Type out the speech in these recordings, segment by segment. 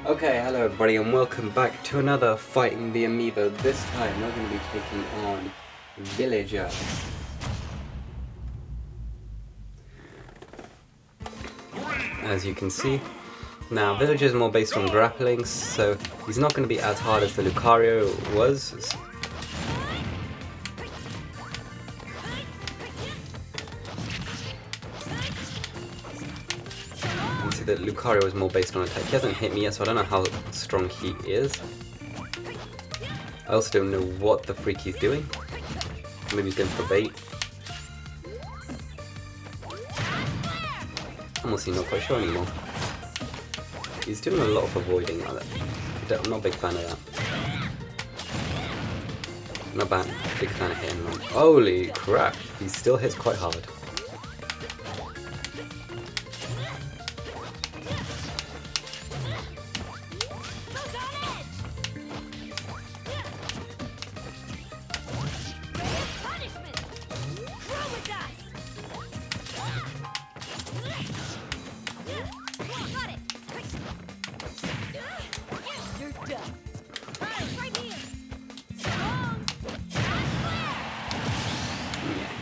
Okay, hello everybody and welcome back to another Fighting the Ambiio. This time we're going to be taking on Villager. As you can see, now Villager is more based on grappling, so he's not going to be as hard as the Lucario was. That Lucario is more based on attack. He hasn't hit me yet, so I don't know how strong he is. I also don't know what the freak he's doing. Maybe he's going for bait. I'm honestly not quite sure anymore. He's doing a lot of avoiding. I'm not a big fan of that. Not bad. Big fan of hitting him. Holy crap! He still hits quite hard.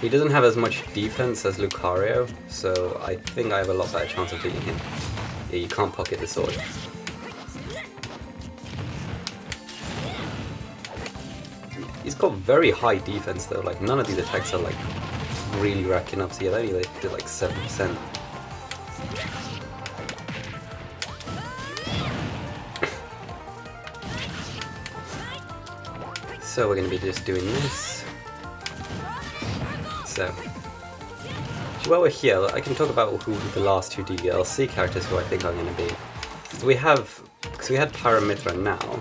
He doesn't have as much defense as Lucario, so I think I have a lot better chance of beating him. Yeah, you can't pocket the sword. He's got very high defense though, like none of these attacks are like really racking up, so yeah, they only did like 7%. So we're going to be just doing this. So, while we're here, I can talk about who the last two DLC characters who I think are going to be. So we have, because we had Paramithra now,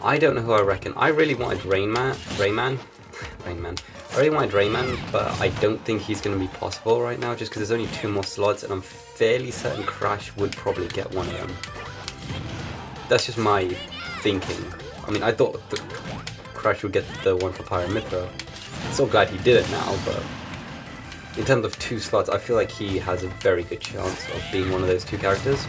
I don't know who I reckon. I really wanted Rayman. I really wanted Rayman, but I don't think he's going to be possible right now, just because there's only 2 more slots, and I'm fairly certain Crash would probably get one of them. That's just my thinking. I mean, I thought that Crash would get the one for Paramithra. So glad he did it now, but in terms of 2 slots, I feel like he has a very good chance of being one of those 2 characters.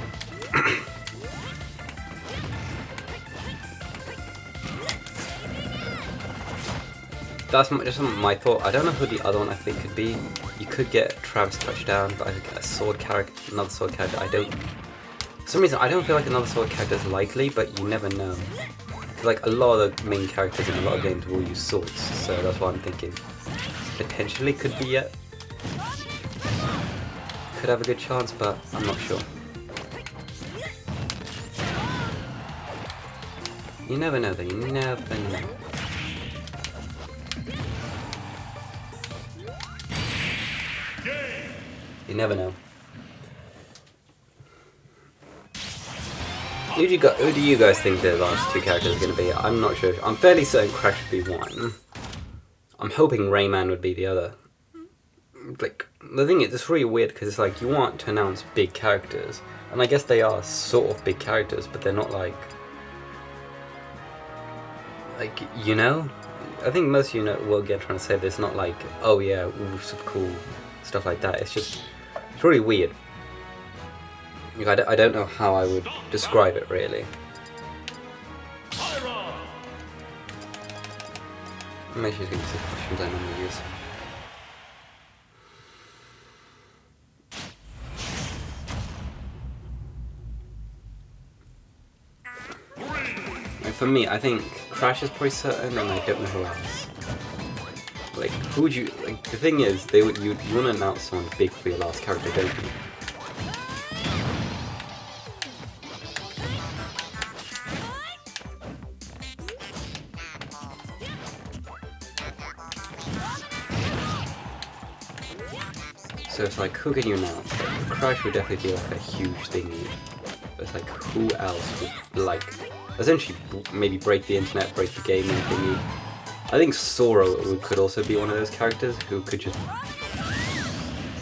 That's just my thought. I don't know who the other one I think could be. You could get Travis Touchdown, but I could get a sword character, another sword character. For some reason, I don't feel like another sword character is likely, but you never know. Like a lot of the main characters in a lot of games will use swords, so that's what I'm thinking. Potentially could be it. Could have a good chance, but I'm not sure. You never know though, you never know. You never know. Who do you guys think the last 2 characters are going to be? I'm not sure. I'm fairly certain Crash would be one. I'm hoping Rayman would be the other. Like, the thing is, it's really weird because it's like you want to announce big characters, and I guess they are sort of big characters, but they're not like, you know? I think most of you know will get trying to say this, not like, oh yeah, ooh, super cool, stuff like that. It's really weird. Like, I don't know how I would describe it really. Make sure you think of the questions I normally use. And for me, I think Crash is pretty certain, and I don't know who else. Like, who would you like? The thing is, you want to announce someone big for your last character, don't you? So it's like, who can you announce? Like, Crash would definitely be like a huge thing. But it's like, who else would like essentially maybe break the internet, break the gaming thingy? I think Sora could also be one of those characters who could just.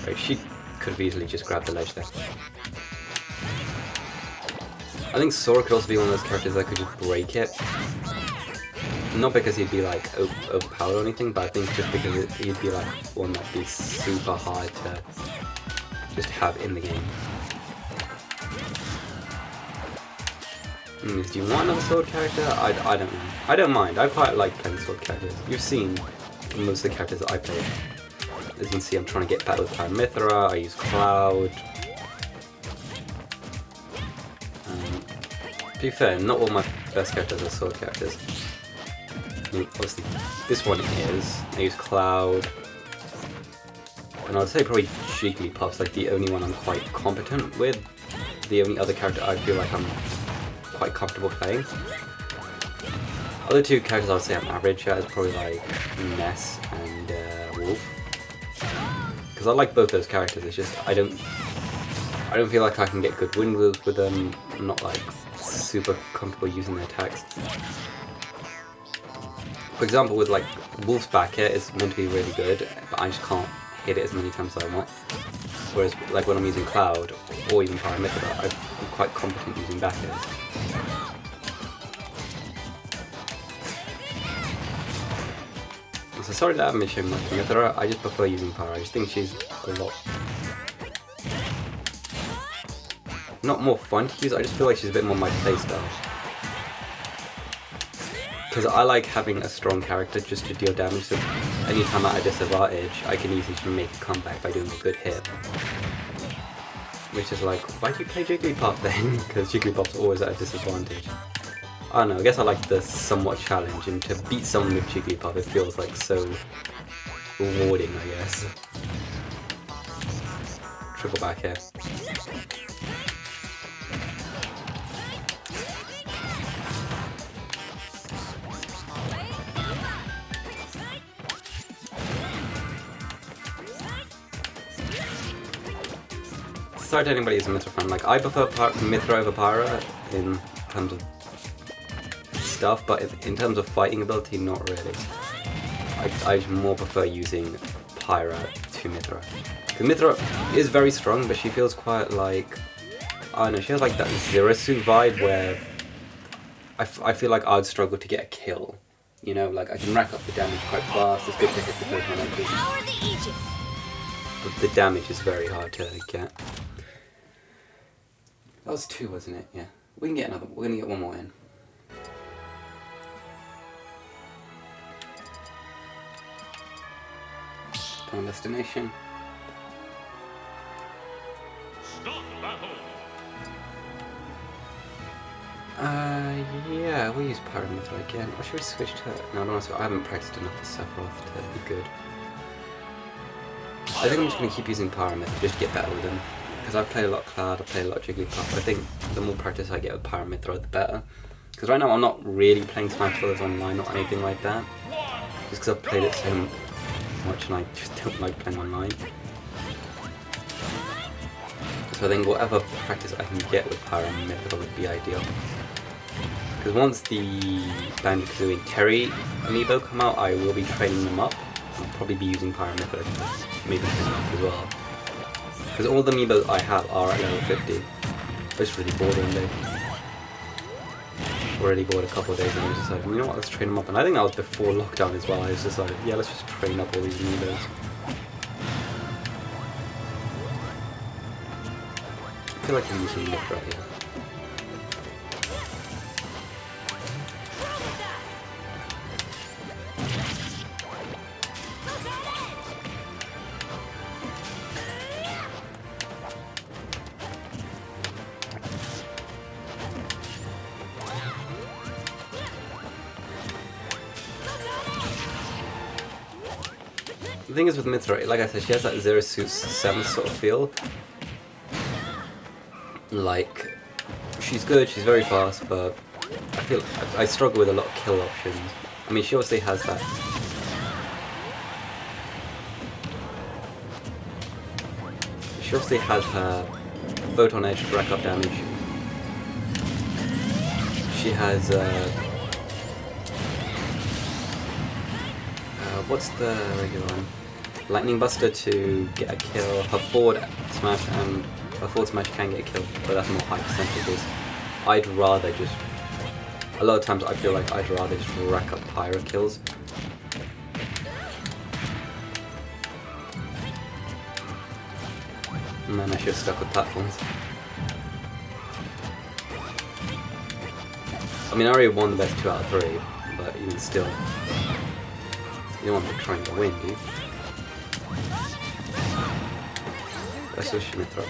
Right, she could have easily just grabbed the ledge there. I think Sora could also be one of those characters that could just break it. Not because he'd be like overpowered or anything, but I think just because he'd be like one that'd be super hard to just have in the game. Do you want another sword character? I don't know. I don't mind. I quite like playing sword characters. You've seen most of the characters that I play. As you can see, I'm trying to get better with Paramithra. I use Cloud. To be fair, not all my best characters are sword characters. I mean, obviously, this one is. I use Cloud. And I'd say probably Jigglypuff's like the only one I'm quite competent with. The only other character I feel like I'm quite comfortable playing. Other two characters I would say I'm average at is probably like Ness and Wolf. Because I like both those characters, it's just I don't feel like I can get good win wheels with them. I'm not like super comfortable using their attacks. For example, with like Wolf's back air, it's meant to be really good, but I just can't hit it as many times as I want. Whereas like when I'm using Cloud or even Paramithra, I'm quite competent using back airs. So sorry that I haven't been showing much Paramithra, I just prefer using Pyra. I just think she's a lot not more fun to use, I just feel like she's a bit more my playstyle. Because I like having a strong character just to deal damage, so anytime I'm at a disadvantage, I can easily just make a comeback by doing a good hit. Which is like, why do you play Jigglypuff then? Because Jigglypuff's always at a disadvantage. I don't know, I guess I like the somewhat challenge, and to beat someone with Jigglypuff, it feels like so rewarding, I guess. Triple back here. Sorry to anybody who's a Mithra fan, like I prefer Mithra over Pyra in terms of stuff, but in terms of fighting ability, not really. I more prefer using Pyra to Mithra. Because Mithra is very strong, but she feels quite like, I don't know, she has like that Zerasu vibe where I feel like I'd struggle to get a kill. You know, like I can rack up the damage quite fast, it's good to hit the Pokemon, but the damage is very hard to get. That was 2, wasn't it? Yeah. We can get another. We're gonna get one more in. Final destination. Yeah, we'll use Paramithra again. Or should we switch to... No, I don't want to. I haven't practiced enough with Sephiroth to be good. I think I'm just going to keep using Paramithra just to get better with him. Because I've played a lot of Cloud, I've played a lot of Jigglypuff. I think the more practice I get with Paramithra, the better. Because right now I'm not really playing Smash Bros. Online or anything like that. Just because I've played it so much and I just don't like playing online. So I think whatever practice I can get with Paramithra would be ideal. Because once the Banjo-Kazooie and Terry amiibo come out, I will be training them up. I'll probably be using Paramithra to maybe train them up as well. Because all the amiibos I have are at level 50. I was really bored one day. Already bored a couple of days and I was just like, you know what, let's train them up. And I think that was before lockdown as well. I was just like, yeah, let's just train up all these amiibos. I feel like I'm using Nick right here. The thing is with Mithra, like I said, she has that Zero Suit 7 sort of feel. Like, she's good, she's very fast, but I feel I struggle with a lot of kill options. I mean, she obviously has that. She obviously has her Photon Edge to rack up damage. She has what's the regular one? Lightning Buster to get a kill. Her forward smash and her forward smash can get a kill, but that's more high percentages. I'd rather just... A lot of times I feel like I'd rather just rack up Pyra kills. And then I should have stuck with platforms. I mean, I already won the best 2 out of 3, but even still, you don't want to try and win, do you? That's what Shimithra.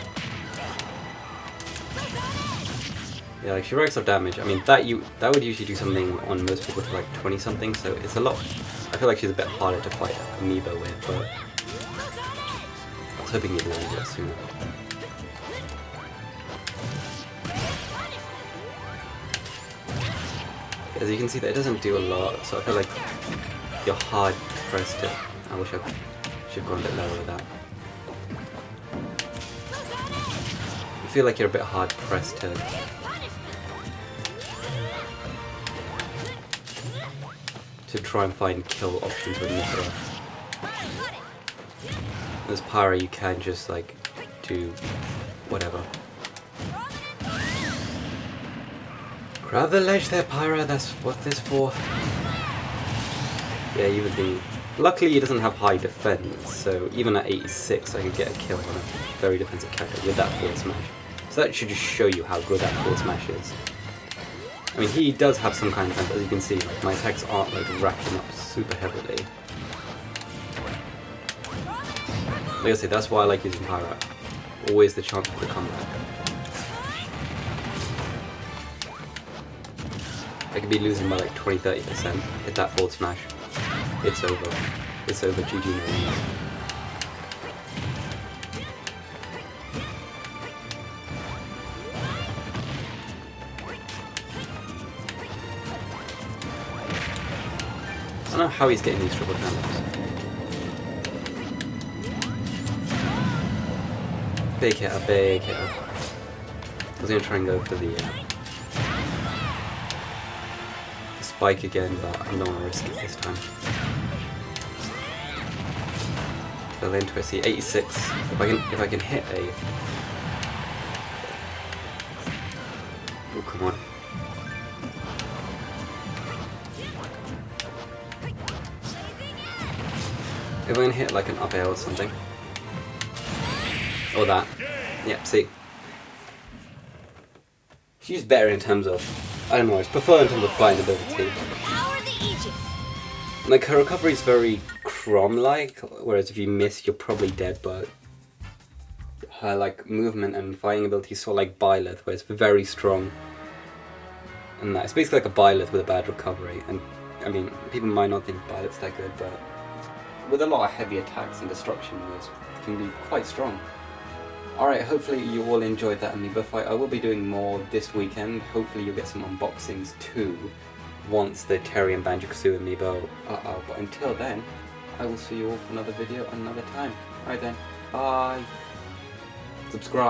Yeah, like she racks up damage. I mean, that would usually do something on most people to like 20 something, so it's a lot. I feel like she's a bit harder to fight Ambiio with, but I was hoping you'd land it sooner. As you can see, that it doesn't do a lot, so I feel like you're hard pressed to. I wish I should have gone a bit lower with that. I feel like you're a bit hard pressed to try and find kill options with Mithra. As Pyra, you can just like do whatever. Grab the ledge there, Pyra, that's what this for. Yeah, even the... Luckily he doesn't have high defense, so even at 86 I could get a kill on a very defensive character with that forward smash. So that should just show you how good that forward smash is. I mean, he does have some kind of defense, as you can see, like my attacks aren't like racking up super heavily. Like I say, that's why I like using Pyra. Always the chance for the comeback. I could be losing by like 20-30%, hit that forward smash, it's over. It's over, GG no more. I don't know how he's getting these triple combos. Big hitter, big hitter. I was going to try and go for the spike again, but I don't want to risk it this time. Fell into it, see 86. If I can hit a... Oh, come on. If I can hit like an up air or something. Or that. Yep, see. She's better in terms of, I don't know, I prefer in terms of flying ability. Like, her recovery is very Chrom-like, whereas if you miss, you're probably dead, but her, like, movement and fighting ability is sort of like Byleth, where it's very strong. And that, it's basically like a Byleth with a bad recovery, and, I mean, people might not think Byleth's that good, but with a lot of heavy attacks and destruction moves, it can be quite strong. Alright, hopefully you all enjoyed that Ambiio fight. I will be doing more this weekend. Hopefully you'll get some unboxings too, once the Terry and Banjo-Kazooie Ambiio are out. But until then, I will see you all for another video another time. Alright then, bye! Subscribe!